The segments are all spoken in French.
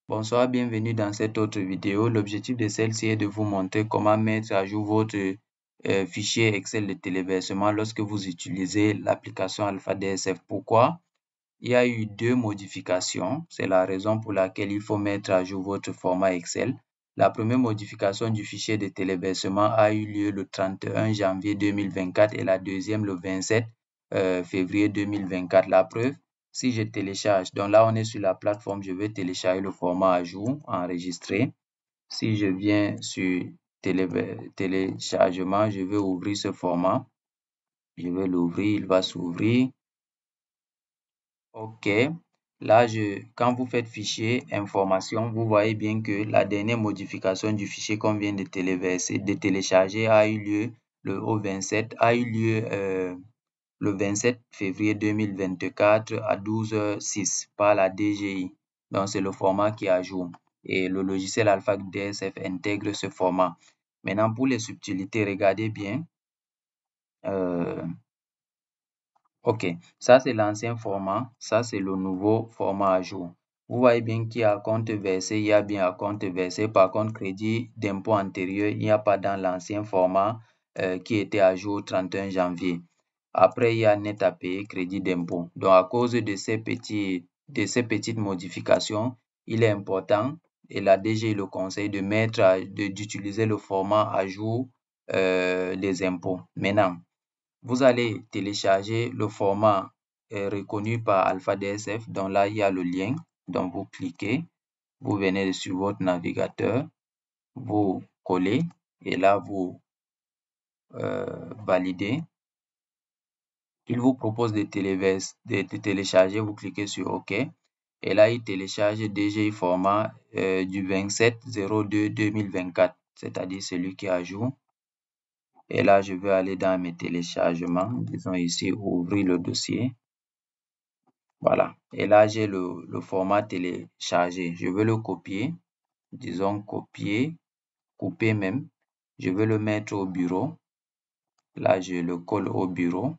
Bonsoir, bienvenue dans cette autre vidéo. L'objectif de celle-ci est de vous montrer comment mettre à jour votre fichier Excel de téléversement lorsque vous utilisez l'application Alpha DSF. Pourquoi? Il y a eu deux modifications. C'est la raison pour laquelle il faut mettre à jour votre format Excel. La première modification du fichier de téléversement a eu lieu le 31 janvier 2024 et la deuxième le 27 février 2024. La preuve, si je télécharge, donc là on est sur la plateforme, je vais télécharger le format à jour, enregistrer. Si je viens sur téléchargement, je vais ouvrir ce format. Je vais l'ouvrir, il va s'ouvrir. OK. Là, quand vous faites fichier information, vous voyez bien que la dernière modification du fichier qu'on vient de télécharger a eu lieu le 27 février 2024 à 12h06 par la DGI. Donc, c'est le format qui est à jour. Et le logiciel Alpha DSF intègre ce format. Maintenant, pour les subtilités, regardez bien. OK, ça c'est l'ancien format, ça c'est le nouveau format à jour. Vous voyez bien qu'il y a compte versé, il y a bien compte versé. Par contre, crédit d'impôt antérieur, il n'y a pas dans l'ancien format qui était à jour 31 janvier. Après, il y a net à payer, crédit d'impôt. Donc, à cause de ces petites modifications, il est important et la DG le conseille d'utiliser le format à jour des impôts. Maintenant, vous allez télécharger le format reconnu par Alpha DSF. Donc là, il y a le lien. Donc vous cliquez, vous venez sur votre navigateur, vous collez et là vous validez. Il vous propose de télécharger, vous cliquez sur OK. Et là, il télécharge DGI format du 27/02/2024, c'est-à-dire celui qui est à jour. Et là, je vais aller dans mes téléchargements. Disons ici, ouvrir le dossier. Voilà. Et là, j'ai le format téléchargé. Je veux le copier. Disons copier, couper même. Je veux le mettre au bureau. Là, je le colle au bureau.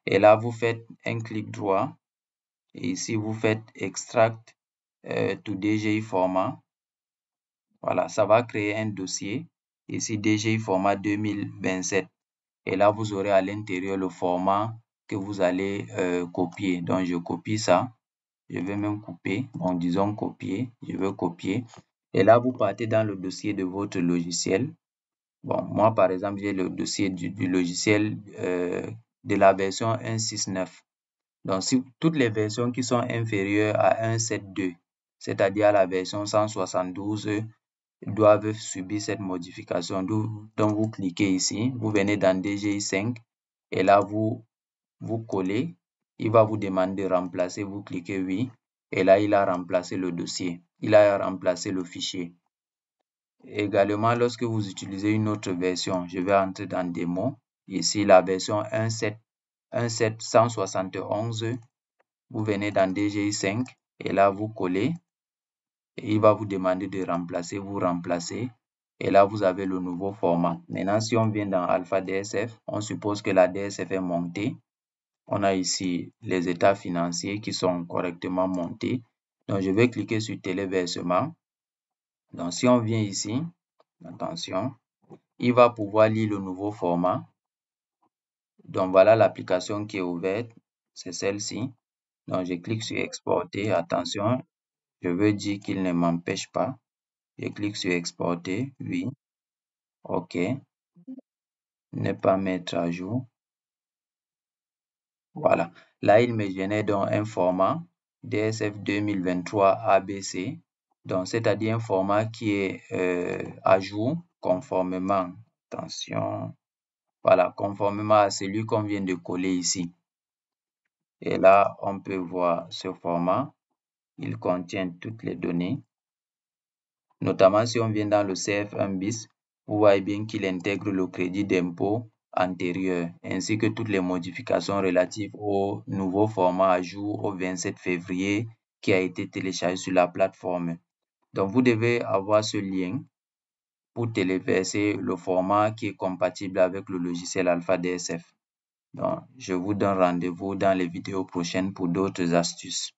Et là, vous faites un clic droit. Et ici, vous faites Extract to DGI format. Voilà, ça va créer un dossier. Ici, DGI format 2027. Et là, vous aurez à l'intérieur le format que vous allez copier. Donc, je copie ça. Je vais même couper. Bon, disons copier. Je veux copier. Et là, vous partez dans le dossier de votre logiciel. Bon, moi, par exemple, j'ai le dossier du logiciel de la version 1.6.9. Donc, si toutes les versions qui sont inférieures à 1.7.2, c'est-à-dire à la version 172, doivent subir cette modification. Donc, vous cliquez ici, vous venez dans DGI 5 et là, vous collez. Il va vous demander de remplacer, vous cliquez oui. Et là, il a remplacé le dossier. Il a remplacé le fichier. Également, lorsque vous utilisez une autre version, je vais entrer dans démo. Ici, la version 1.7.171, vous venez dans DGI 5 et là, vous collez. Et il va vous demander de remplacer, vous remplacez. Et là, vous avez le nouveau format. Maintenant, si on vient dans Alpha DSF, on suppose que la DSF est montée. On a ici les états financiers qui sont correctement montés. Donc, je vais cliquer sur téléversement. Donc, si on vient ici, attention, il va pouvoir lire le nouveau format. Donc, voilà l'application qui est ouverte. C'est celle-ci. Donc, je clique sur exporter. Attention, je veux dire qu'il ne m'empêche pas. Je clique sur exporter. Oui. OK. Ne pas mettre à jour. Voilà. Là, il me génère donc un format DSF 2023 ABC. Donc, c'est-à-dire un format qui est à jour conformément, attention, voilà, conformément à celui qu'on vient de coller ici. Et là, on peut voir ce format. Il contient toutes les données. Notamment si on vient dans le CF1 bis, vous voyez bien qu'il intègre le crédit d'impôt antérieur, ainsi que toutes les modifications relatives au nouveau format à jour au 27 février qui a été téléchargé sur la plateforme. Donc, vous devez avoir ce lien pour téléverser le format qui est compatible avec le logiciel Alpha DSF. Donc, je vous donne rendez-vous dans les vidéos prochaines pour d'autres astuces.